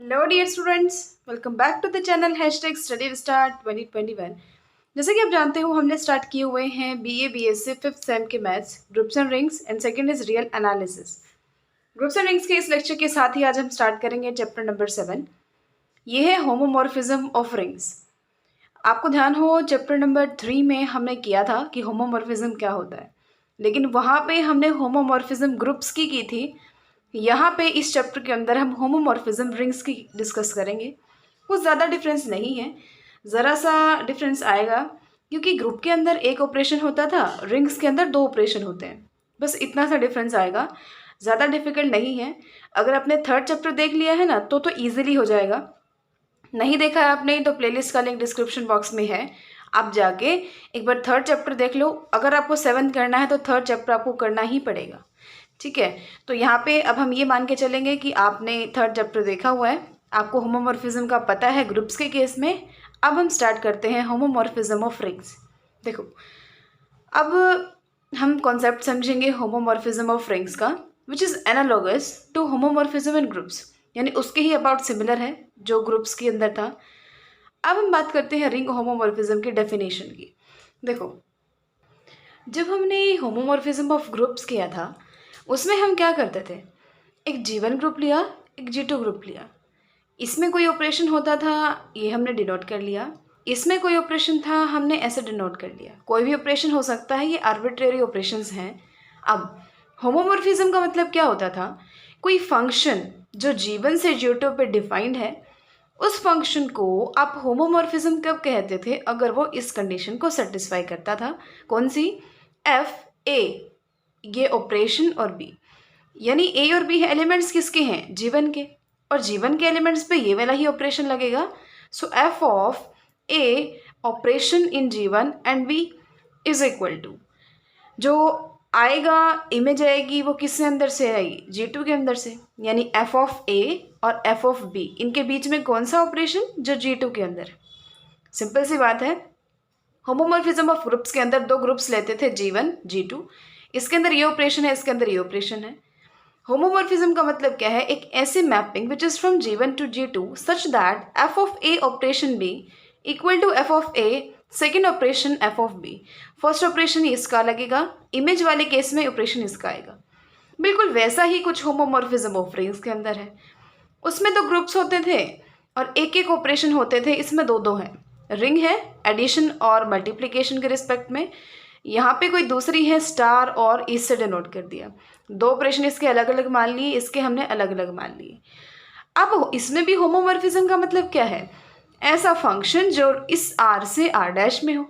Hello dear students, welcome back to the channel hashtag study start 2021। जैसे कि आप जानते हो, हमने स्टार्ट किए हुए हैं BA BSc फिफ्थ सेम के maths groups and rings and second is real analysis. Groups and rings के इस लेक्चर के साथ ही आज हम स्टार्ट करेंगे चैप्टर नंबर 7। ये है होमोमॉर्फिज्म ऑफ रिंग्स। आपको ध्यान हो, चैप्टर नंबर 3 में हमने किया था कि होमोमॉर्फिज्म क्या होता है, लेकिन वहाँ पे हमने होमोमॉर्फिज्म ग्रुप्स की थी। यहाँ पे इस चैप्टर के अंदर हम होमोमॉर्फिज्म रिंग्स की डिस्कस करेंगे। कुछ ज़्यादा डिफरेंस नहीं है, ज़रा सा डिफरेंस आएगा, क्योंकि ग्रुप के अंदर एक ऑपरेशन होता था, रिंग्स के अंदर 2 ऑपरेशन होते हैं। बस इतना सा डिफरेंस आएगा, ज़्यादा डिफिकल्ट नहीं है। अगर आपने थर्ड चैप्टर देख लिया है ना तो ईजिली हो जाएगा। नहीं देखा है आपने तो प्लेलिस्ट का लिंक डिस्क्रिप्शन बॉक्स में है, आप जाके एक बार थर्ड चैप्टर देख लो। अगर आपको 7 करना है तो थर्ड चैप्टर आपको करना ही पड़ेगा, ठीक है। तो यहाँ पे अब हम ये मान के चलेंगे कि आपने थर्ड चैप्टर देखा हुआ है, आपको होमोमॉर्फिज्म का पता है ग्रुप्स के केस में। अब हम स्टार्ट करते हैं होमोमॉर्फिज्म ऑफ रिंग्स। देखो, अब हम कॉन्सेप्ट समझेंगे होमोमॉर्फिज्म ऑफ रिंग्स का, which is analogous to homomorphism in groups, यानी उसके ही अबाउट सिमिलर है जो ग्रुप्स के अंदर था। अब हम बात करते हैं रिंग होमोमॉर्फिज्म की डेफिनेशन की। देखो, जब हमने होमोमॉर्फिज्म ऑफ ग्रुप्स किया था उसमें हम क्या करते थे, एक G1 ग्रुप लिया, एक G2 ग्रुप लिया। इसमें कोई ऑपरेशन होता था, ये हमने डिनोट कर लिया। इसमें कोई ऑपरेशन था, हमने ऐसे डिनोट कर लिया। कोई भी ऑपरेशन हो सकता है, ये आर्बिट्रेरी ऑपरेशंस हैं। अब होमोमॉर्फिज्म का मतलब क्या होता था, कोई फंक्शन जो G1 से G2 पे डिफाइंड है, उस फंक्शन को आप होमोमॉर्फिज्म कब कहते थे, अगर वो इस कंडीशन को सेटिस्फाई करता था। कौन सी? एफ ए, ये ऑपरेशन और बी, यानी ए और बी एलिमेंट्स किसके हैं? जीवन के, और जीवन के एलिमेंट्स पे ये वाला ही ऑपरेशन लगेगा। So f of a operation in G1 and b is equal to, जो आएगा इमेज आएगी वो किससे अंदर से आएगी? G2 के अंदर से, यानी एफ ऑफ ए और एफ ऑफ बी, इनके बीच में कौन सा ऑपरेशन? जो G2 के अंदर। सिंपल सी बात है। होमोमॉर्फिज्म ऑफ ग्रुप्स के अंदर 2 ग्रुप्स लेते थे, G1 G2। इसके अंदर ये ऑपरेशन है, इसके अंदर ये ऑपरेशन है। होमोमॉर्फिज्म का मतलब क्या है? एक ऐसी mapping which is from G1 to G2 such that f of a operation b equal to f of a second operation f of b. First operation इसका लगेगा, इमेज वाले केस में ऑपरेशन इसका आएगा। बिल्कुल वैसा ही कुछ होमोमॉर्फिज्म ऑफ रिंग्स के अंदर है। उसमें 2 ग्रुप्स होते थे और एक एक ऑपरेशन होते थे, इसमें 2 हैं। रिंग है एडिशन और मल्टीप्लिकेशन के रिस्पेक्ट में, यहाँ पे कोई दूसरी है स्टार और इससे डिनोट कर दिया। 2 ऑपरेशन इसके अलग अलग मान लिए, इसके हमने अलग अलग मान लिए। अब इसमें भी होमोमॉर्फिज्म का मतलब क्या है? ऐसा फंक्शन जो इस आर से आर डैश में हो।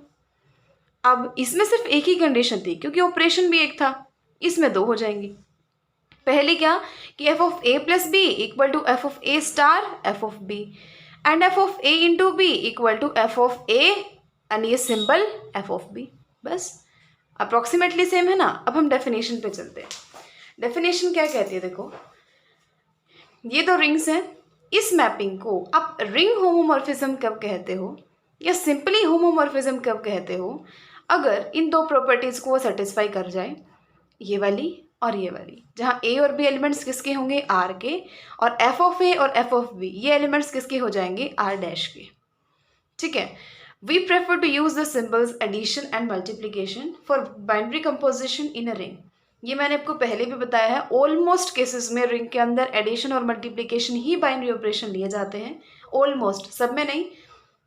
अब इसमें सिर्फ एक ही कंडीशन थी, क्योंकि ऑपरेशन भी एक था, इसमें 2 हो जाएंगी। पहले क्या कि f of a plus b equal to f of a star f of b, and f of a into b equal to f of a and ये सिंबल एफ ऑफ बी। बस अप्रॉक्सीमेटली सेम है ना। अब हम definition पे चलते हैं। Definition क्या कहती है? देखो, ये 2 रिंग्स हैं, इस मैपिंग को आप रिंग होमोमॉर्फिज्म कब कहते हो या सिंपली होमोमॉर्फिज्म कब कहते हो? अगर इन 2 प्रॉपर्टीज़ को वो सेटिस्फाई कर जाए, ये वाली और ये वाली, जहाँ ए और बी एलिमेंट्स किसके होंगे? आर के, और एफ ऑफ ए और एफ ऑफ बी ये एलिमेंट्स किसके हो जाएंगे? आर डैश के, ठीक है। We prefer to use the symbols addition and multiplication for binary composition in a ring. ये मैंने आपको पहले भी बताया है, ऑलमोस्ट केसेस में रिंग के अंदर एडिशन और मल्टीप्लीकेशन ही बाइनरी ऑपरेशन लिए जाते हैं, ऑलमोस्ट, सब में नहीं।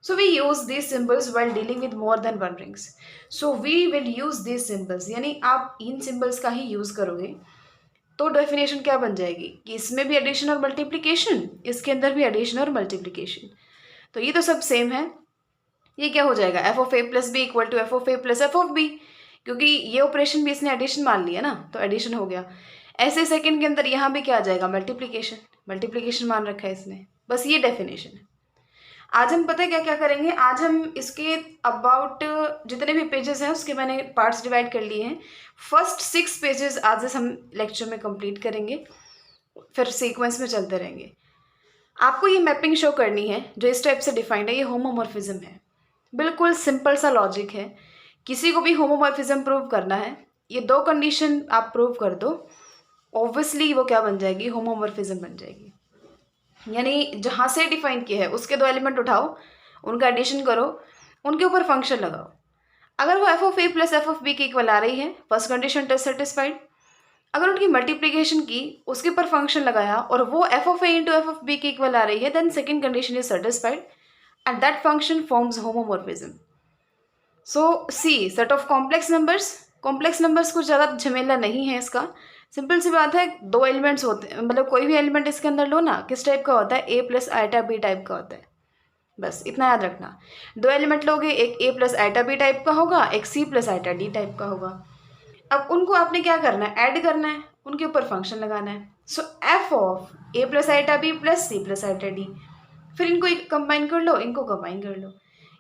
So we use these symbols while dealing with more than one rings. So we will use these symbols, यानी आप इन सिंबल्स का ही यूज करोगे। तो डेफिनेशन क्या बन जाएगी कि इसमें भी एडिशन और मल्टीप्लिकेशन, इसके अंदर भी एडिशन और मल्टीप्लिकेशन। तो ये तो सब सेम है। ये क्या हो जाएगा? F of a plus b equal to f of a plus f of b, क्योंकि ये ऑपरेशन भी इसने एडिशन मान लिया ना, तो एडिशन हो गया। ऐसे सेकंड के अंदर यहाँ भी क्या आ जाएगा? मल्टीप्लिकेशन, मल्टीप्लिकेशन मान रखा है इसने। बस ये डेफिनेशन है। आज हम पता है क्या क्या करेंगे? आज हम इसके अबाउट जितने भी पेजेस हैं उसके मैंने पार्ट्स डिवाइड कर लिए हैं। फर्स्ट 6 पेजेस आज हम लेक्चर में कंप्लीट करेंगे, फिर सीक्वेंस में चलते रहेंगे। आपको ये मैपिंग शो करनी है जो इस टाइप से डिफाइंड है, ये होमोमॉर्फिज्म है। बिल्कुल सिंपल सा लॉजिक है। किसी को भी होमोमॉर्फिज्म प्रूव करना है, ये 2 कंडीशन आप प्रूव कर दो, ऑब्वियसली वो क्या बन जाएगी? होमोमॉर्फिज्म बन जाएगी। यानी जहाँ से डिफाइन किया है उसके दो एलिमेंट उठाओ, उनका एडिशन करो, उनके ऊपर फंक्शन लगाओ। अगर वो f of a plus f of b के इक्वल आ रही है, फर्स्ट कंडीशन टेस्ट सेटिस्फाइड। अगर उनकी मल्टीप्लीकेशन की, उसके ऊपर फंक्शन लगाया और वो f of a into f of b के इक्वल आ रही है, then second condition is satisfied and that function forms homomorphism. So c set of complex numbers कुछ ज़्यादा झमेला नहीं है इसका। सिंपल सी बात है, दो एलिमेंट्स होते हैं, मतलब कोई भी एलिमेंट इसके अंदर लो ना, किस टाइप का होता है, ए प्लस आइटा बी टाइप का होता है। बस इतना याद रखना। दो एलिमेंट लोगे, एक a plus iota b type का होगा, एक c plus iota d type का होगा। अब उनको आपने क्या करना है, ऐड करना है, उनके ऊपर फंक्शन लगाना है। So f of a plus iota b plus c plus iota d, फिर इनको कंबाइन कर लो, इनको कंबाइन कर लो।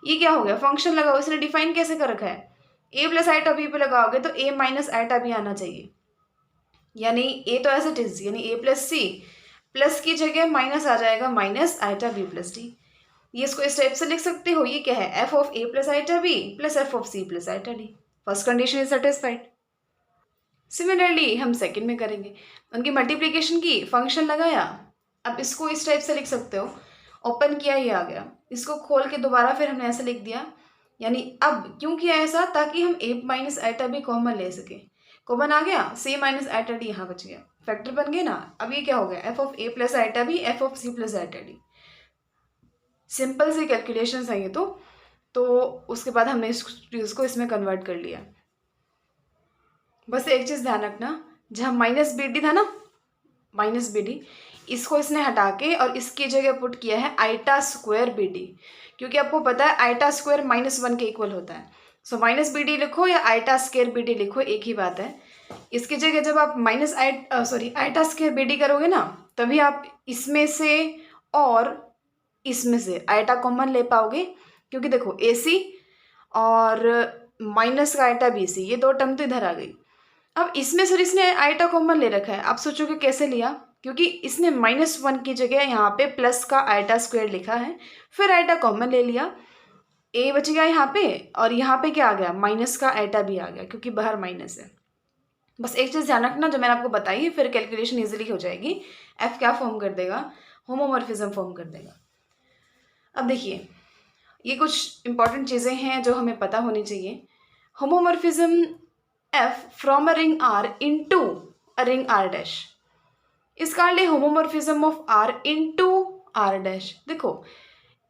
ये क्या हो गया, फंक्शन लगाओ। इसने डिफाइन कैसे कर रखा है, ए प्लस आइटा बी पे लगाओगे तो ए माइनस आइटा बी आना चाहिए, यानी ए तो एज इट इज, यानी ए प्लस सी, प्लस की जगह माइनस आ जाएगा, minus iota b plus d. ये इसको इस टाइप से लिख सकते हो, ये क्या है, f of a plus iota b plus f of c plus iota d. First condition is satisfied. Similarly हम सेकंड में करेंगे, उनकी मल्टीप्लिकेशन की, फंक्शन लगाया। अब इसको इस टाइप से लिख सकते हो, ओपन किया, ये आ गया, इसको खोल के दोबारा फिर हमने ऐसे लिख दिया। यानी अब क्यों किया ऐसा, ताकि हम ए माइनस आइटा बी कॉमन ले सके। कॉमन आ गया, सी माइनस आइटा डी यहाँ बच गया, फैक्टर बन गए ना। अब ये क्या हो गया, f of a plus iota b f of c plus iota d. Simple सी कैलकुलेशन है ये तो उसके बाद हमने इस चीज़ को इसमें कन्वर्ट कर लिया। बस एक चीज़ ध्यान रखना, जहाँ माइनस बी डी था ना, माइनस बी डी, इसको इसने हटा के और इसकी जगह पुट किया है आइटा स्क्वायर बी डी, क्योंकि आपको पता है आइटा स्क्वायर -1 के इक्वल होता है। सो माइनस बी डी लिखो या आइटा स्क्वायर बी डी लिखो, एक ही बात है। इसकी जगह जब आप आइटा स्क्वायर बी डी करोगे ना, तभी आप इसमें से और इसमें से आइटा कॉमन ले पाओगे, क्योंकि देखो ए सी और माइनस का आइटा बी सी, ये दो टर्म तो इधर आ गई। अब इसमें सर इसने आइटा कॉमन ले रखा है, आप सोचोगे कैसे लिया, क्योंकि इसने -1 की जगह यहाँ पे प्लस का आइटा स्क्वायर लिखा है, फिर आइटा कॉमन ले लिया, ए बच गया यहाँ पे, और यहाँ पे क्या आ गया, माइनस का आइटा भी आ गया, क्योंकि बाहर माइनस है। बस एक चीज़ ध्यान रखना जो मैंने आपको बताई, फिर कैलकुलेशन ईजिली हो जाएगी। एफ क्या फॉर्म कर देगा, होमोमॉर्फिज्म फॉर्म कर देगा। अब देखिए, ये कुछ इंपॉर्टेंट चीज़ें हैं जो हमें पता होनी चाहिए। Homomorphism f from a ring r into a ring r dash is called a homomorphism of r into r dash. देखो,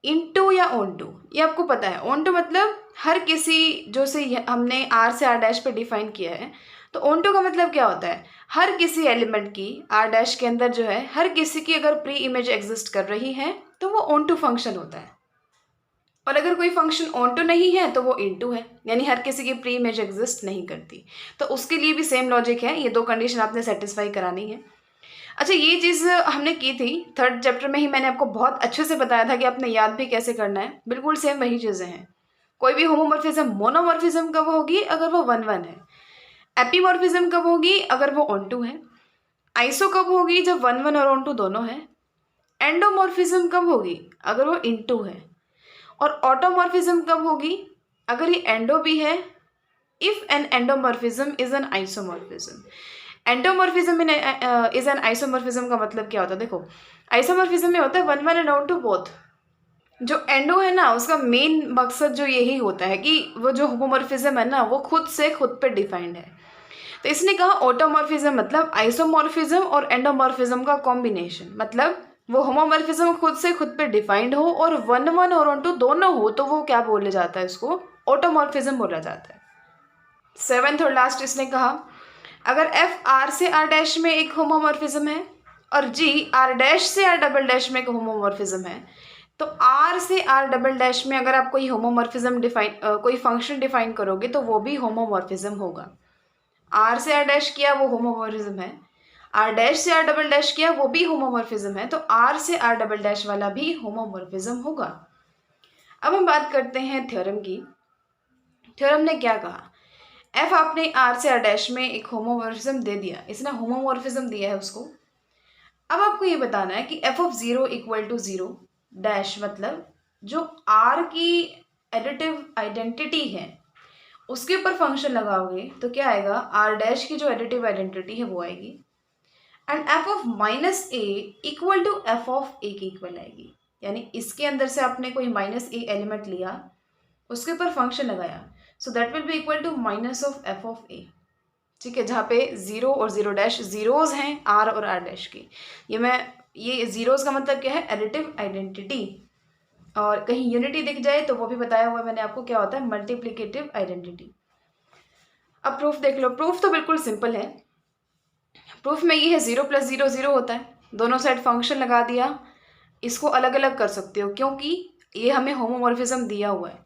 इनटू या ऑन टू, ये आपको पता है। ऑन टू मतलब हर किसी, जो से हमने आर से आर डैश पे डिफाइन किया है, तो ऑन टू का मतलब क्या होता है, हर किसी एलिमेंट की आर डैश के अंदर जो है, हर किसी की अगर प्री इमेज एग्जिस्ट कर रही है तो वो ऑन टू फंक्शन होता है। और अगर कोई फंक्शन ऑन टू नहीं है तो वो इनटू है, यानी हर किसी की प्री इमेज एग्जिस्ट नहीं करती। तो उसके लिए भी सेम लॉजिक है, ये दो कंडीशन आपने सेटिस्फाई करानी है। अच्छा, ये चीज़ हमने की थी थर्ड चैप्टर में ही, मैंने आपको बहुत अच्छे से बताया था कि आपने याद भी कैसे करना है। बिल्कुल सेम वही चीज़ें हैं। कोई भी होमोमॉर्फिज्म मोनोमॉर्फिज्म कब होगी, अगर वो 1 1 है। एपीमॉर्फिज्म कब होगी, अगर वो ऑन टू है। आइसो कब होगी, जब 1 1 और ऑन टू दोनों है। एंडोमॉर्फिज्म कब होगी, अगर वो इनटू है। और ऑटोमॉर्फिज्म कब होगी, अगर ये एंडो भी है, if an endomorphism is an isomorphism. Endomorphism is an isomorphism का मतलब क्या होता है, देखो आइसोमॉर्फिज्म में होता है 1 1 एंड ऑन टू बोथ। जो एंडो है ना, उसका मेन मकसद जो यही होता है कि वो जो होमोमॉर्फिज्म है ना, वो खुद से खुद पे डिफाइंड है। तो इसने कहा ऑटोमॉर्फिज्म मतलब आइसोमॉर्फिज्म और एंडोमॉर्फिज्म का कॉम्बिनेशन, मतलब वो होमोमॉर्फिज्म खुद से खुद पे डिफाइंड हो और 1 1 और ऑन टू दोनों हो, तो वो क्या बोले जाता है, उसको ऑटोमॉर्फिज्म बोला जाता है। सेवेंथ और लास्ट इसने कहा, अगर एफ आर से आर डैश में एक होमोमॉर्फिज्म है और जी आर डैश से आर डबल डैश में एक होमोमॉर्फिज्म है, तो आर से आर डबल डैश में अगर आप कोई होमोमॉर्फिज्म कोई फंक्शन डिफाइन करोगे तो वो भी होमोमॉर्फिज्म होगा। आर से आर डैश किया वो होमोमॉर्फिज्म है, आर डैश से आर डबल डैश किया वो भी होमोमॉर्फिज्म है, तो आर से आर डबल डैश वाला भी होमोमॉर्फिज्म होगा। अब हम बात करते हैं थ्योरम की। थ्योरम ने क्या कहा, एफ आपने आर से आर डैश में एक होमोमॉर्फिज्म दे दिया, इसने होमोमॉर्फिज्म दिया है उसको। अब आपको ये बताना है कि f of 0 equal to 0 dash, मतलब जो आर की एडिटिव आइडेंटिटी है उसके ऊपर फंक्शन लगाओगे तो क्या आएगा, आर डैश की जो एडिटिव आइडेंटिटी है वो आएगी। And f of minus a equal to f of a की इक्वल आएगी। यानी इसके अंदर से आपने कोई माइनस ए एलिमेंट लिया, उसके ऊपर फंक्शन लगाया, so that will be equal to minus of f of a. ठीक है, जहाँ पे जीरो और जीरो डैश जीरोज हैं आर और आर डैश की। ये जीरोज का मतलब क्या है, एडिटिव आइडेंटिटी। और कहीं यूनिटी दिख जाए तो वो भी बताया हुआ है मैंने आपको क्या होता है, मल्टीप्लिकेटिव आइडेंटिटी। अब प्रूफ देख लो। प्रूफ तो बिल्कुल सिंपल है। प्रूफ में ये है जीरो प्लस जीरो जीरो होता है, दोनों साइड फंक्शन लगा दिया। इसको अलग अलग कर सकते हो क्योंकि ये हमें होमोमॉर्फिज्म दिया हुआ है।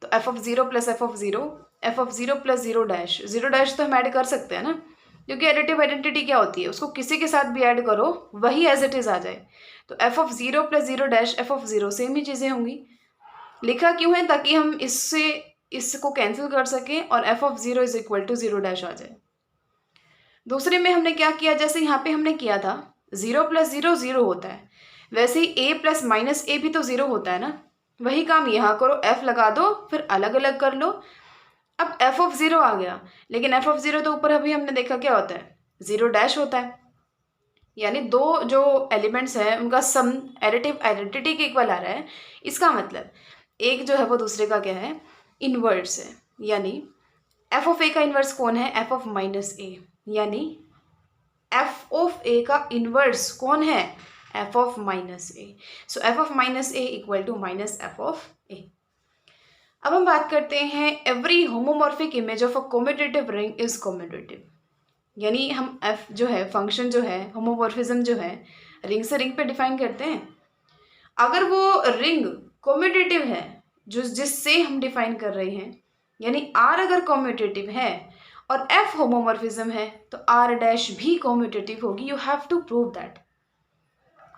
तो f of zero plus f of zero, F of zero plus zero dash तो हम ऐड कर सकते हैं ना, क्योंकि एडिटिव आइडेंटिटी क्या होती है, उसको किसी के साथ भी ऐड करो वही एज इट इज़ आ जाए। तो f of zero plus zero dash f of zero same ही चीज़ें होंगी। लिखा क्यों है, ताकि हम इसको कैंसिल कर सकें और f of zero is equal to zero dash आ जाए। दूसरे में हमने क्या किया, जैसे यहाँ पे हमने किया था जीरो प्लस जीरो जीरो होता है, वैसे ही ए प्लस माइनस ए भी तो जीरो होता है ना। वही काम यहाँ करो, एफ लगा दो, फिर अलग अलग कर लो। अब एफ ऑफ जीरो आ गया, लेकिन एफ ऑफ जीरो तो ऊपर अभी हमने देखा क्या होता है, जीरो डैश होता है। यानी दो जो एलिमेंट्स हैं उनका सम एडिटिव आइडेंटिटी के इक्वल आ रहा है। इसका मतलब एक जो है वो दूसरे का क्या है, इनवर्स है। यानी एफ ऑफ ए का इनवर्स कौन है, एफ ऑफ माइनस ए। यानी एफ ऑफ ए का इनवर्स कौन है, f of minus a. So f of minus a equal to minus f of a. अब हम बात करते हैं every homomorphic image of a commutative ring is commutative. यानी हम एफ जो है फंक्शन जो है होमोमॉर्फिज्म जो है रिंग से रिंग पे डिफाइन करते हैं। अगर वो रिंग कॉम्यूटेटिव है जिससे हम डिफाइन कर रहे हैं, यानी आर अगर कॉम्यूटेटिव है और एफ होमोमॉर्फिज्म है तो आर डैश भी कॉम्यूटेटिव होगी। You have to prove that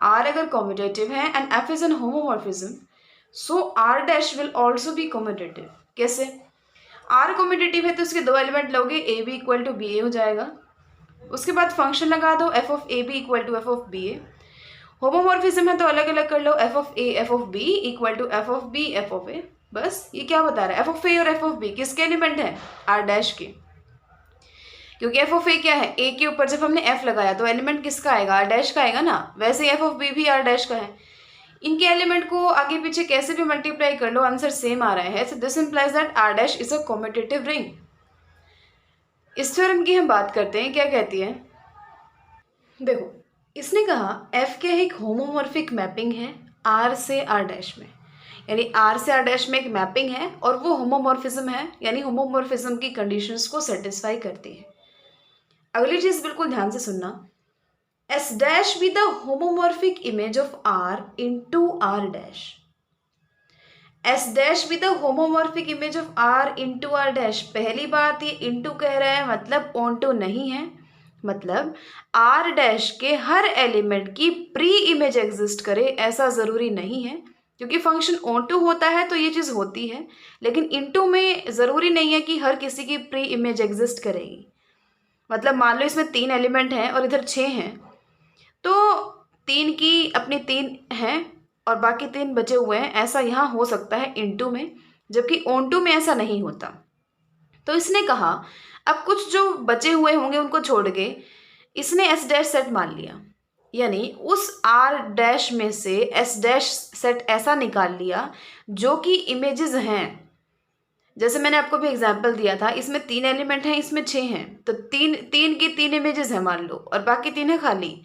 r अगर कॉम्यूटेटिव है and f is an homomorphism, so r dash will also be commutative. कैसे, आर कॉम्यूटेटिव है तो उसके दो एलिमेंट लोगे, a b equal to b a हो जाएगा। उसके बाद फंक्शन लगा दो f of a b equal to f of b a. Homomorphism है तो अलग अलग कर लो, F of a f of b equal to f of b f of a. बस ये क्या बता रहा है, एफ ऑफ ए और एफ ऑफ बी किसके एलिमेंट है, आर डैश के। क्योंकि एफ ऑफ ए क्या है, ए के ऊपर जब हमने एफ लगाया तो एलिमेंट किसका आएगा, आर डैश का आएगा ना। वैसे एफ ऑफ बी भी आर डैश का है। इनके एलिमेंट को आगे पीछे कैसे भी मल्टीप्लाई कर लो आंसर सेम आ रहा है। So this implies that r dash is a commutative ring. इस थ्योरम की हम बात करते हैं, क्या कहती है, देखो इसने कहा एफ क्या है, एक होमोमॉर्फिक मैपिंग है आर से आर डैश में। यानी आर से आर डैश में एक मैपिंग है और वो होमोमॉर्फिज्म है, यानी होमोमॉर्फिज्म की कंडीशंस को सेटिस्फाई करती है। अगली चीज बिल्कुल ध्यान से सुनना, s dash be the homomorphic image of r into r dash. S dash be the homomorphic image of r into r dash. पहली बात, ये इनटू कह रहा है मतलब ऑन टू नहीं है। मतलब आर डैश के हर एलिमेंट की प्री इमेज एग्जिस्ट करे ऐसा ज़रूरी नहीं है, क्योंकि फंक्शन ऑन टू होता है तो ये चीज़ होती है, लेकिन इनटू में ज़रूरी नहीं है कि हर किसी की प्री इमेज एग्जिस्ट करेगी। मतलब मान लो इसमें 3 एलिमेंट हैं और इधर 6 हैं, तो 3 की अपनी 3 हैं और बाकी 3 बचे हुए हैं, ऐसा यहाँ हो सकता है इनटू में, जबकि ऑन टू में ऐसा नहीं होता। तो इसने कहा अब कुछ जो बचे हुए होंगे उनको छोड़ के इसने एस डैश सेट मान लिया। यानी उस आर डैश में से एस डैश सेट ऐसा निकाल लिया जो कि इमेजेस हैं। जैसे मैंने आपको भी एग्जांपल दिया था, इसमें 3 एलिमेंट हैं, इसमें 6 हैं, तो तीन की 3 इमेजेस हैं मान लो, और बाकी 3 है खाली।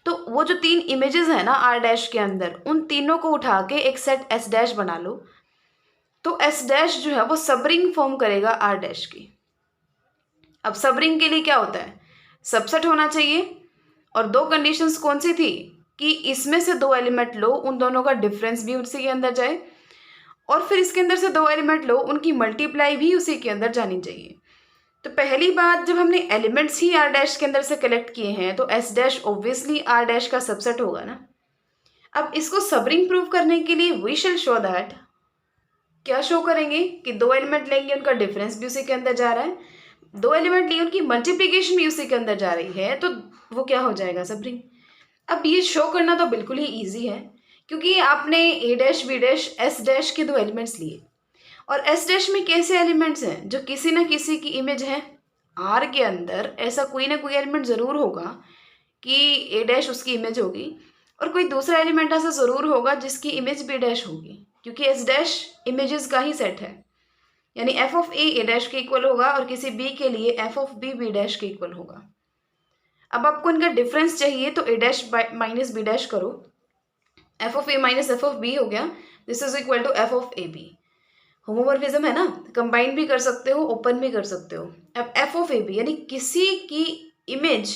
तो वो जो 3 इमेजेस हैं ना आर डैश के अंदर, उन तीनों को उठा के एक सेट एस डैश बना लो, तो एस डैश जो है वो सबरिंग फॉर्म करेगा आर डैश की। अब सबरिंग के लिए क्या होता है, सबसेट होना चाहिए, और 2 कंडीशंस कौन सी थी कि इसमें से 2 एलिमेंट लो, उन दोनों का डिफरेंस भी उसी के अंदर जाए, और फिर इसके अंदर से 2 एलिमेंट लो, उनकी मल्टीप्लाई भी उसी के अंदर जानी चाहिए। तो पहली बात, जब हमने एलिमेंट्स ही आर डैश के अंदर से कलेक्ट किए हैं तो s dash obviously r dash का सबसेट होगा ना। अब इसको सबरिंग प्रूव करने के लिए वी शैल शो दैट, क्या शो करेंगे कि 2 एलिमेंट लेंगे, उनका डिफरेंस भी उसी के अंदर जा रहा है, 2 एलिमेंट लिए उनकी मल्टीप्लीकेशन भी उसी के अंदर जा रही है, तो वो क्या हो जाएगा, सबरिंग। अब ये शो करना तो बिल्कुल ही ईजी है, क्योंकि आपने a dash b dash s dash के 2 एलिमेंट्स लिए, और एस डैश में कैसे एलिमेंट्स हैं जो किसी ना किसी की इमेज है। आर के अंदर ऐसा कोई ना कोई एलिमेंट ज़रूर होगा कि ए डैश उसकी इमेज होगी, और कोई दूसरा एलिमेंट ऐसा ज़रूर होगा जिसकी इमेज बी डैश होगी, क्योंकि एस डैश इमेजेस का ही सेट है। यानी एफ ऑफ ए डैश के इक्वल होगा और किसी बी के लिए एफ ऑफ बी डैश के इक्वल होगा। अब आपको इनका डिफरेंस चाहिए तो a dash minus b dash करो, f of a minus f of b हो गया, this is equal to f of a b. Homomorphism है ना, कंबाइन भी कर सकते हो, ओपन भी कर सकते हो। अब एफ ऑफ ए बी यानी किसी की image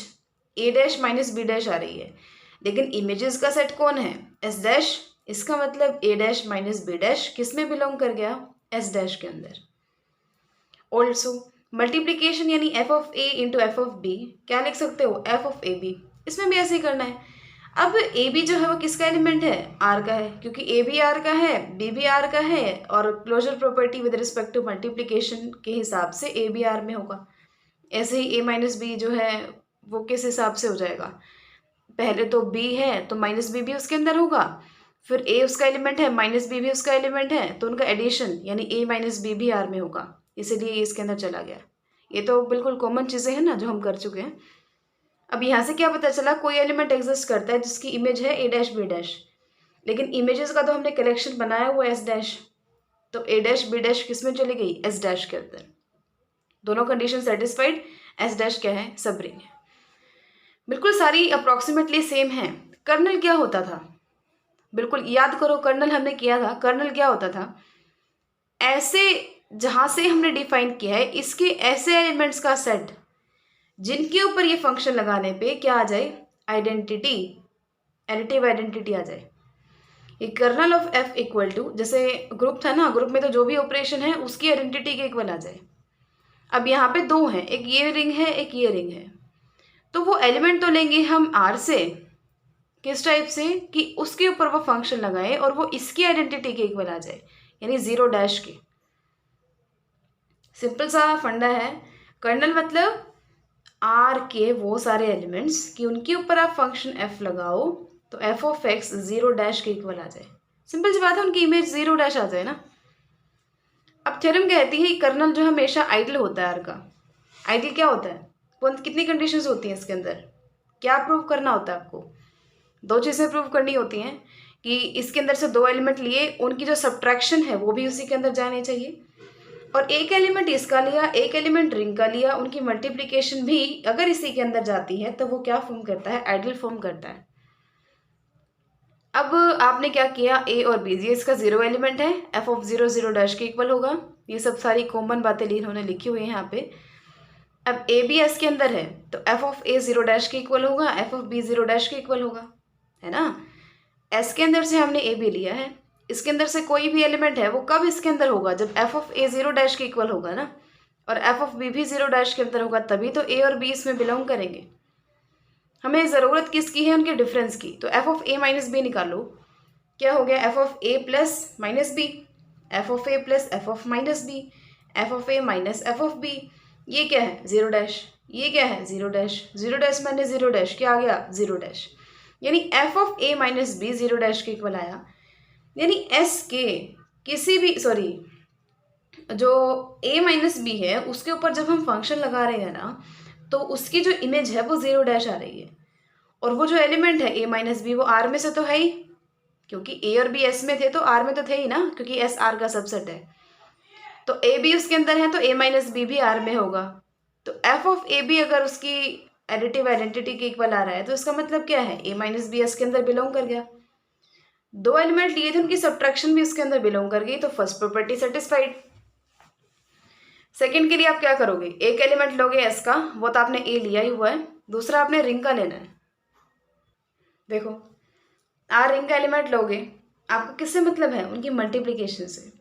A dash minus b dash आ रही है, लेकिन इमेजेस का सेट कौन है, एस डैश। इसका मतलब a dash minus b dash किस में बिलोंग कर गया, एस डैश के अंदर। ऑल्सो मल्टीप्लीकेशन यानी f of a into f of b, क्या लिख सकते हो, एफ ऑफ ए बी। इसमें भी ऐसे ही करना है। अब ए बी जो है वो किसका एलिमेंट है, आर का है, क्योंकि ए भी आर का है, बी भी आर का है, और closure property with respect to multiplication के हिसाब से ए भी आर में होगा। ऐसे ही ए माइनस बी जो है वो किस हिसाब से हो जाएगा, पहले तो बी है तो माइनस बी भी उसके अंदर होगा, फिर ए उसका एलिमेंट है, माइनस बी भी उसका एलिमेंट है, तो उनका एडिशन यानी ए माइनस बी भी आर में होगा, इसीलिए ये इसके अंदर चला गया। ये तो बिल्कुल कॉमन चीज़ें हैं ना जो हम कर चुके हैं। अब यहाँ से क्या पता चला, कोई एलिमेंट एग्जिस्ट करता है जिसकी इमेज है ए डैश बी डैश, लेकिन इमेजेस का तो हमने कलेक्शन बनाया हुआ है एस डैश, तो ए डैश बी डैश किस में चली गई, एस डैश के अंदर। दोनों कंडीशन सेटिस्फाइड, एस डैश क्या है, सब रिंग है। बिल्कुल सारी अप्रॉक्सीमेटली सेम है। कर्नल क्या होता था, बिल्कुल याद करो, कर्नल हमने किया था। कर्नल क्या होता था, ऐसे जहाँ से हमने डिफाइन किया है इसके ऐसे एलिमेंट्स का सेट जिनके ऊपर ये फंक्शन लगाने पे क्या आ जाए, आइडेंटिटी, एडिटिव आइडेंटिटी आ जाए। ये kernel of f equal to, जैसे ग्रुप था ना, ग्रुप में तो जो भी ऑपरेशन है उसकी आइडेंटिटी के इक्वल आ जाए। अब यहाँ पे दो हैं, एक ये रिंग है एक ये रिंग है, तो वो एलिमेंट तो लेंगे हम आर से, किस टाइप से कि उसके ऊपर वो फंक्शन लगाए और वो इसकी आइडेंटिटी के इक्वल आ जाए, यानी जीरो डैश के। सिंपल सा फंडा है। कर्नल मतलब आर के वो सारे एलिमेंट्स कि उनके ऊपर आप फंक्शन एफ लगाओ तो f of x zero dash के इक्वल आ जाए। सिंपल सी बात है, उनकी इमेज जीरो डैश आ जाए ना। अब थ्योरम कहती है कर्नल जो हमेशा आइडल होता है आर का। आइडल क्या होता है, कौन कितनी कंडीशंस होती हैं इसके अंदर, क्या प्रूव करना होता है आपको, दो चीज़ें प्रूव करनी होती हैं कि इसके अंदर से दो एलिमेंट लिए, उनकी जो सब्ट्रैक्शन है वो भी उसी के अंदर जानी चाहिए, और एक एलिमेंट इसका लिया एक एलिमेंट रिंग का लिया, उनकी मल्टीप्लिकेशन भी अगर इसी के अंदर जाती है तो वो क्या फॉर्म करता है, आइडल फॉर्म करता है। अब आपने क्या किया, ए और बी, ये इसका जीरो एलिमेंट है, f of zero zero dash के इक्वल होगा। ये सब सारी कॉमन बातें इन्होंने लिखी हुई है यहाँ पे। अब ए बी एस के अंदर है तो f of a zero dash के इक्वल होगा, f of b zero dash के इक्वल होगा, है ना। एस के अंदर से हमने ए बी लिया है, इसके अंदर से कोई भी एलिमेंट है वो कब इसके अंदर होगा, जब F of a zero dash के इक्वल होगा ना, और एफ ऑफ बी भी जीरो डैश के अंदर होगा, तभी तो ए और बी इसमें बिलोंग करेंगे। हमें ज़रूरत किसकी है, उनके डिफरेंस की। तो f of a minus b निकालो, क्या हो गया, f of a plus minus b, f of a plus f of minus b, f of a minus f of b. ये क्या है, जीरो डैश, ये क्या है, zero dash, zero dash minus zero dash क्या आ गया, जीरो डैश। यानी f of a minus b zero dash के इक्वल आया। यानी एस के किसी भी जो ए माइनस बी है उसके ऊपर जब हम फंक्शन लगा रहे हैं ना, तो उसकी जो इमेज है वो जीरो डैश आ रही है, और वो जो एलिमेंट है ए माइनस बी वो आर में से तो है ही, क्योंकि ए और बी एस में थे तो आर में तो थे ही ना, क्योंकि एस आर का सबसेट है। तो ए बी उसके अंदर है तो ए माइनस बी भी आर में होगा। तो एफ ऑफ ए बी अगर उसकी एडिटिव आइडेंटिटी के इक्वल आ रहा है तो इसका मतलब क्या है, ए माइनस बी एस के अंदर बिलोंग कर गया। दो एलिमेंट लिए थे, उनकी सब्ट्रैक्शन भी उसके अंदर बिलोंग कर गई, तो फर्स्ट प्रॉपर्टी सेटिस्फाइड। सेकंड के लिए आप क्या करोगे, एक एलिमेंट लोगे एस का, वो तो आपने ए लिया ही हुआ है, दूसरा आपने रिंग का लेना है। देखो आर रिंग का एलिमेंट लोगे, आपको किससे मतलब है, उनकी मल्टीप्लिकेशन से,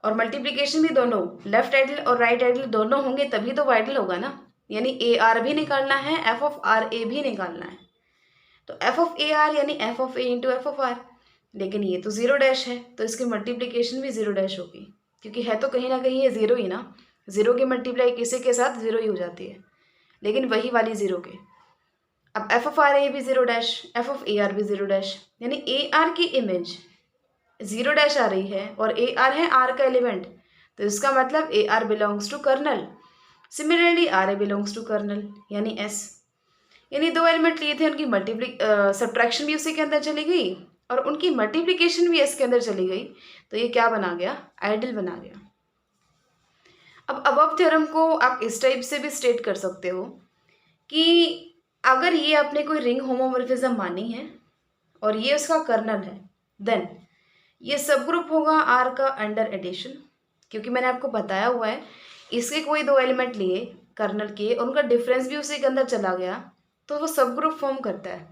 और मल्टीप्लिकेशन भी दोनों लेफ्ट आइडल और राइट आइडल दोनों होंगे तभी तो वो आइडल होगा ना। यानी ए आर भी निकालना है, एफ ऑफ आर ए भी निकालना है, तो एफ ऑफ ए आर यानी f of a into f of r. लेकिन ये तो जीरो डैश है तो इसकी मल्टीप्लिकेशन भी जीरो डैश होगी, क्योंकि है तो कहीं ना कहीं ये जीरो ही ना, जीरो की मल्टीप्लाई किसी के साथ जीरो ही हो जाती है, लेकिन वही वाली जीरो के। अब एफ ऑफ आर ए भी zero dash, f of a r भी जीरो डैश, यानी ए आर की इमेज जीरो डैश आ रही है और ए आर है आर का एलिमेंट, तो इसका मतलब a r belongs to kernel. Similarly r a belongs to kernel यानी एस। यानी दो एलिमेंट लिए थे, उनकी सब्ट्रैक्शन भी उसी के अंदर चली गई और उनकी मल्टीप्लिकेशन भी इसके अंदर चली गई, तो ये क्या बना गया, आइडियल बना गया। अब अबव थ्योरम को आप इस टाइप से भी स्टेट कर सकते हो कि अगर ये आपने कोई रिंग होमोमॉर्फिज्म मानी है और ये उसका कर्नल है, देन ये सब ग्रुप होगा आर का अंडर एडिशन, क्योंकि मैंने आपको बताया हुआ है इसके कोई दो एलिमेंट लिए कर्नल के, उनका डिफरेंस भी उसी के अंदर चला गया, तो वो सब ग्रुप फॉर्म करता है।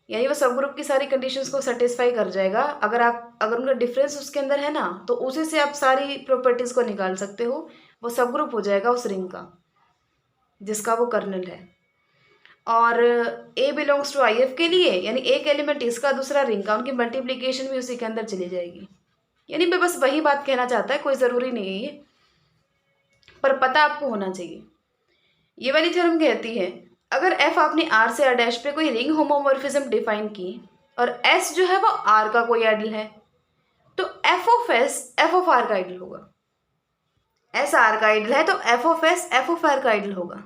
यानी वो सब ग्रुप की सारी कंडीशंस को सेटिस्फाई कर जाएगा। अगर उनका डिफरेंस उसके अंदर है ना, तो उसी से आप सारी प्रॉपर्टीज को निकाल सकते हो, वो सब ग्रुप हो जाएगा उस रिंग का जिसका वो कर्नल है। और ए बिलोंग्स टू आई एफ के लिए, यानी एक एलिमेंट इसका दूसरा रिंग का, उनकी मल्टीप्लिकेशन भी उसी के अंदर चली जाएगी। यानी मैं बस वही बात कहना चाहता है, कोई ज़रूरी नहीं है ये, पर पता आपको होना चाहिए। ये वाली थ्योरम कहती है अगर एफ आपने आर से आर डैश पे कोई रिंग होमोमॉर्फिज्म डिफाइन की और एस जो है वो आर का कोई आइडल है, तो f of s f of r का आइडल होगा। एस आर का आइडल है तो f of s f of r का आइडल होगा।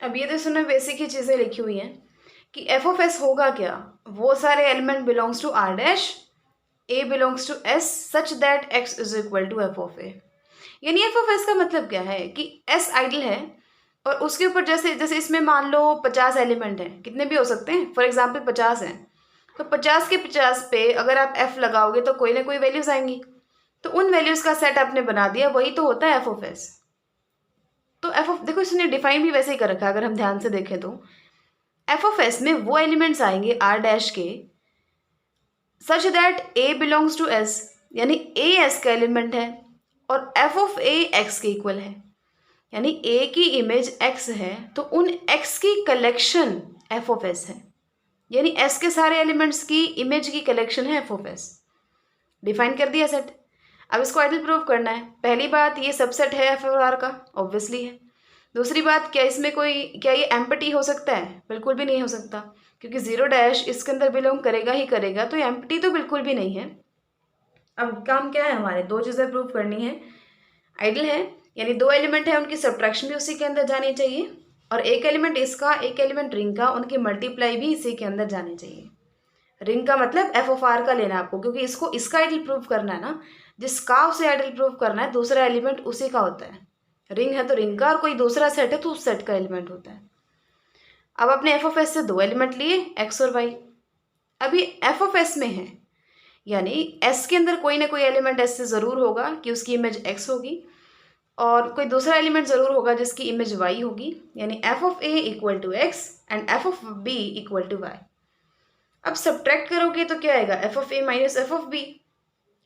अब ये तो सुनो बेसिक ही चीज़ें लिखी हुई हैं कि एफ ऑफ एस होगा क्या, वो सारे element belongs to r dash, a belongs to s such that x is equal to f of a. यानी एफ ऑफ एस का मतलब क्या है कि एस आइडल है और उसके ऊपर जैसे जैसे इसमें मान लो 50 एलिमेंट हैं, कितने भी हो सकते हैं, फॉर एग्जाम्पल 50 हैं, तो 50 के 50 पे अगर आप एफ लगाओगे तो कोई ना कोई वैल्यूज आएंगी, तो उन वैल्यूज का सेट आपने बना दिया, वही तो होता है एफ ऑफ एस। तो एफ ऑफ, देखो इसने डिफाइन भी वैसे ही कर रखा है, अगर हम ध्यान से देखें तो एफ ऑफ एस में वो एलिमेंट्स आएंगे आर डैश के such that a belongs to s, यानी ए एस का एलिमेंट है और एफ ऑफ ए एक्स के इक्वल है, यानी ए की इमेज एक्स है तो उन एक्स की कलेक्शन एफ ऑफ एस है, यानी एस के सारे एलिमेंट्स की इमेज की कलेक्शन है एफ ऑफ एस। डिफाइन कर दिया सेट। अब इसको आइडल प्रूव करना है। पहली बात, ये सबसेट है एफ और आर का, ऑब्वियसली है। दूसरी बात, क्या इसमें क्या ये एम्प्टी हो सकता है? बिल्कुल भी नहीं हो सकता, क्योंकि जीरो डैश इसके अंदर बिलोंग करेगा ही करेगा, तो एम्प्टी तो बिल्कुल भी नहीं है। अब काम क्या है हमारे, दो चीज़ें प्रूव करनी है। आइडल है यानी दो एलिमेंट है, उनकी सब्ट्रैक्शन भी उसी के अंदर जानी चाहिए, और एक एलिमेंट इसका एक एलिमेंट रिंग का, उनकी मल्टीप्लाई भी इसी के अंदर जानी चाहिए। रिंग का मतलब एफ ऑफ आर का लेना आपको, क्योंकि इसको इसका आइडल प्रूव करना है ना, जिसका उसे आइडल प्रूव करना है, दूसरा एलिमेंट उसी का होता है। रिंग है तो रिंग का, और कोई दूसरा सेट है तो उस सेट का एलिमेंट होता है। अब अपने एफ ऑफ एस से दो एलिमेंट लिए एक्स और वाई। अभी एफ ऑफ एस में है, यानी एस के अंदर कोई ना कोई एलिमेंट एस से ज़रूर होगा कि उसकी इमेज एक्स होगी, और कोई दूसरा एलिमेंट ज़रूर होगा जिसकी इमेज वाई होगी, यानी f of a equal to x and f of b equal to y. अब सब्ट्रैक्ट करोगे तो क्या आएगा, f of a minus f of b.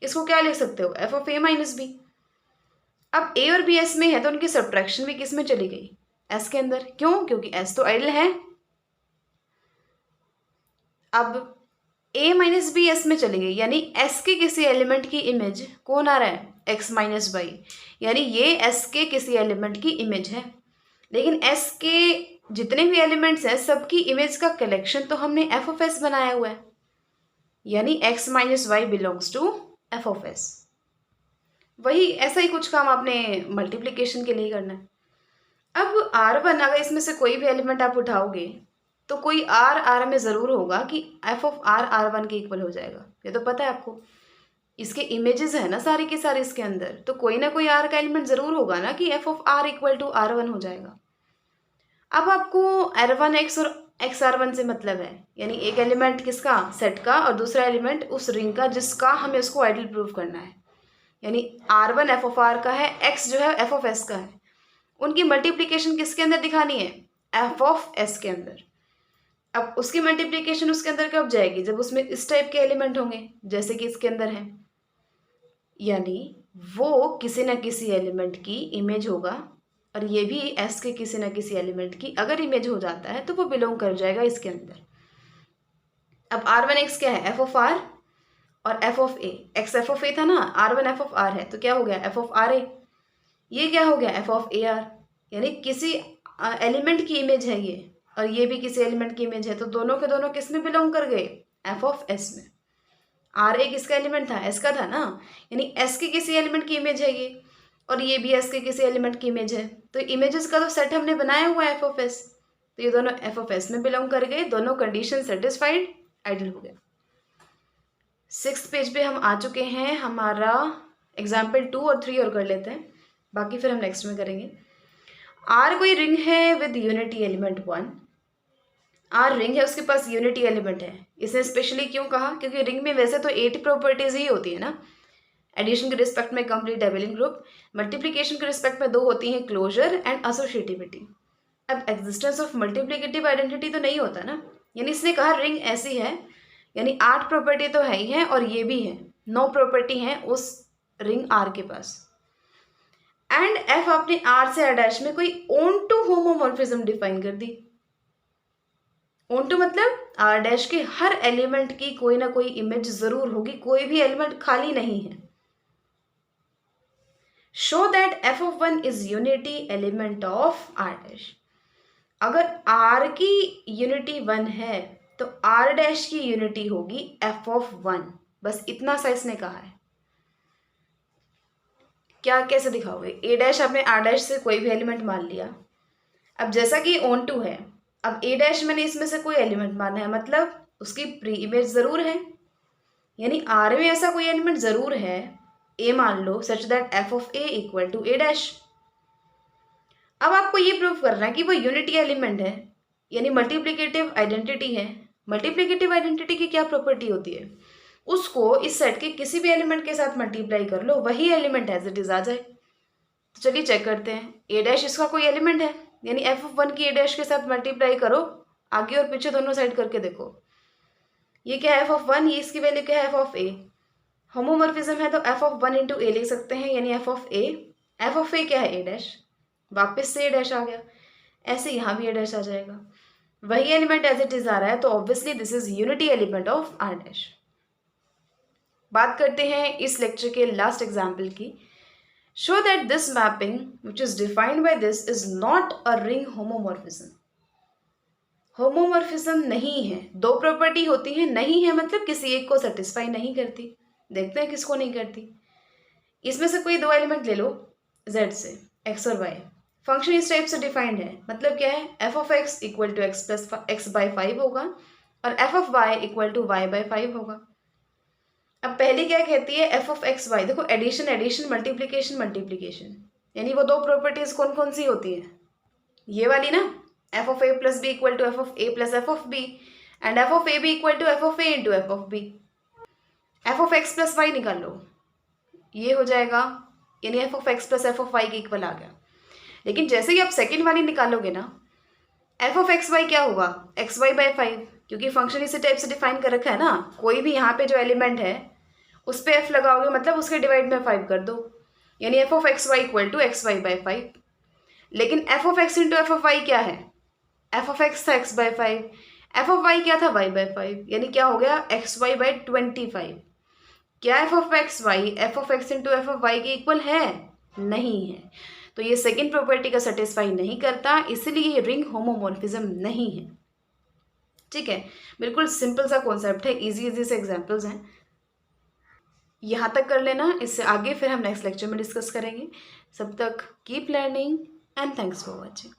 इसको क्या लिख सकते हो, f of a minus b. अब ए और बी एस में है तो उनकी सब्ट्रैक्शन भी किस में चली गई, एस के अंदर। क्यों? क्योंकि एस तो आइडल है। अब ए माइनस बी एस में चली गई, यानी एस के किसी एलिमेंट की इमेज कौन आ रहा है, एक्स माइनस वाई, यानी ये एस के किसी एलिमेंट की इमेज है। लेकिन एस के जितने भी एलिमेंट्स हैं सबकी इमेज का कलेक्शन तो हमने एफ ऑफ एस बनाया हुआ है, यानी x minus y belongs to f of s. वही ऐसा ही कुछ काम आपने मल्टीप्लिकेशन के लिए करना है। अब आर वन, अगर इसमें से कोई भी एलिमेंट आप उठाओगे तो कोई आर आर में ज़रूर होगा कि f of r r one के इक्वल हो जाएगा, ये तो पता है आपको। इसके इमेजेस है ना सारी की सारी इसके अंदर, तो कोई ना कोई आर का एलिमेंट ज़रूर होगा ना कि f of r equal to r one हो जाएगा। अब आपको आर वन एक्स और एक्स आर वन से मतलब है, यानी एक एलिमेंट किसका, सेट का, और दूसरा एलिमेंट उस रिंग का जिसका हमें उसको आइडल प्रूव करना है। यानी r one f of r का है, एक्स जो है एफ ऑफ एस का है, उनकी मल्टीप्लिकेशन किसके अंदर दिखानी है, एफ ऑफ एस के अंदर। अब उसकी मल्टीप्लिकेशन उसके अंदर कब जाएगी, जब उसमें इस टाइप के एलिमेंट होंगे जैसे कि इसके अंदर है, यानी वो किसी न किसी एलिमेंट की इमेज होगा, और ये भी एस के किसी न किसी एलिमेंट की अगर इमेज हो जाता है तो वो बिलोंग कर जाएगा इसके अंदर। अब आर वन एक्स क्या है, एफ ऑफ आर और f of a. X f of a था ना, r one f of r है, तो क्या हो गया, एफ ऑफ आर ए। ये क्या हो गया, एफ ऑफ ए आर, यानी किसी एलिमेंट की इमेज है ये, और ये भी किसी एलिमेंट की इमेज है, तो दोनों के दोनों किस में बिलोंग कर गए, एफ ऑफ एस में। आर ए किसका एलिमेंट था, एस का था ना, यानी एस के किसी एलिमेंट की इमेज है ये, और ये भी एस के किसी एलिमेंट की इमेज है, तो इमेजेस का तो सेट हमने बनाया हुआ है एफ ऑफ एस, तो ये दोनों एफ ऑफ एस में बिलोंग कर गए, दोनों कंडीशन सेटिस्फाइड, आइडियल हो गया। 6th पेज पे हम आ चुके हैं। हमारा एग्जाम्पल 2 और 3 और कर लेते हैं, बाकी फिर हम नेक्स्ट में करेंगे। आर कोई रिंग है with unity element 1। R ring है, उसके पास यूनिटी एलिमेंट है। इसने स्पेशली क्यों कहा, क्योंकि रिंग में वैसे तो 8 प्रॉपर्टीज ही होती है ना। एडिशन के रिस्पेक्ट में कंप्लीट एबेलियन ग्रुप, मल्टीप्लिकेशन के रिस्पेक्ट में 2 होती हैं, क्लोजर एंड एसोसिएटिविटी। अब एग्जिस्टेंस ऑफ मल्टीप्लिकेटिव आइडेंटिटी तो नहीं होता ना, यानी इसने कहा रिंग ऐसी है, यानी 8 प्रॉपर्टी तो है ही है और ये भी है, 9 प्रॉपर्टी हैं उस रिंग आर के पास। एंड एफ आपने आर से आर डैश में कोई ओन टू होमोमॉर्फिज्म डिफाइन कर दी। ओन टू मतलब आर डैश के हर एलिमेंट की कोई ना कोई इमेज जरूर होगी, कोई भी एलिमेंट खाली नहीं है। Show that f of 1 is unity element of r dash. अगर आर की यूनिटी 1 है तो आर डैश की यूनिटी होगी एफ ऑफ 1। बस इतना सा इसने कहा है। क्या कैसे दिखाओगे, ए डैश आपने आर डैश से कोई भी एलिमेंट मान लिया। अब जैसा कि ऑन टू है, अब ए डैश मैंने इसमें से कोई एलिमेंट माना है, मतलब उसकी प्री इमेज जरूर है, यानी आर में ऐसा कोई एलिमेंट जरूर है, ए मान लो, such that f of a equal to a dash. अब आपको ये प्रूव करना है कि वो यूनिटी एलिमेंट है, यानी मल्टीप्लिकेटिव आइडेंटिटी है। मल्टीप्लिकेटिव आइडेंटिटी की क्या प्रॉपर्टी होती है, उसको इस सेट के किसी भी एलिमेंट के साथ मल्टीप्लाई कर लो, वही एलिमेंट एज इट इज आ जाए। तो चलिए चेक करते हैं। ए डैश इसका कोई एलिमेंट है, यानी एफ ऑफ 1 की ए डैश के साथ मल्टीप्लाई करो, आगे और पीछे दोनों साइड करके देखो। ये क्या है एफ ऑफ 1, ये इसकी वैल्यू क्या है एफ ऑफ ए। होमोमॉर्फिज्म है तो एफ ऑफ 1 इंटू ए लिख सकते हैं, यानी f of a. F of a क्या है ए डैश, वापस से ए डैश आ गया, ऐसे यहाँ भी ए डैश आ जाएगा, वही एलिमेंट एज इट इज आ रहा है, तो obviously this is unity element of r dash. बात करते हैं इस लेक्चर के लास्ट एग्जाम्पल की। Show that this mapping which is defined by this is not a ring homomorphism. Homomorphism नहीं है, 2 प्रॉपर्टी होती है, नहीं है मतलब किसी एक को सेटिस्फाई नहीं करती। देखते हैं किसको नहीं करती। इसमें से कोई 2 एलिमेंट ले लो z से, x और y। फंक्शन इस टाइप से डिफाइंड है, मतलब क्या है, f of x equal to x plus x by 5 होगा और f of y equal to y by 5 होगा। अब पहली क्या कहती है, एफ ऑफ एक्स वाई, देखो एडिशन एडिशन, मल्टीप्लीकेशन मल्टीप्लीकेशन, यानी वो 2 प्रॉपर्टीज कौन कौन सी होती है, ये वाली ना, f of a plus b equal to f of a plus f of b, and f of a b equal to f of a into f of b. F of x plus y निकाल लो, ये हो जाएगा, यानी f of x plus f of y के equal आ गया। लेकिन जैसे ही आप सेकेंड वाली निकालोगे ना, एफ ऑफ एक्स वाई क्या होगा, एक्स वाई बाई 5, क्योंकि फंक्शन इसी टाइप से डिफाइन कर रखा है ना, कोई भी यहाँ पे जो एलिमेंट है उस पर एफ लगाओगे, मतलब उसके डिवाइड में 5 कर दो, यानी f of x y equal to x y by 5। लेकिन f of x into f of y क्या है, एफ ऑफ एक्स था x by 5, f of y क्या था वाई बाई 5, यानी क्या हो गया एक्स वाई बाई 25। क्या f of x y f of x into f of y के इक्वल है, नहीं है, तो ये सेकेंड प्रॉपर्टी का सेटिस्फाई नहीं करता, इसलिए ये रिंग होमोमॉर्फिज्म नहीं है। ठीक है, बिल्कुल सिंपल सा कॉन्सेप्ट है, इजी इजी से एग्जांपल्स हैं, यहाँ तक कर लेना। इससे आगे फिर हम नेक्स्ट लेक्चर में डिस्कस करेंगे। सब तक keep learning and thanks for watching.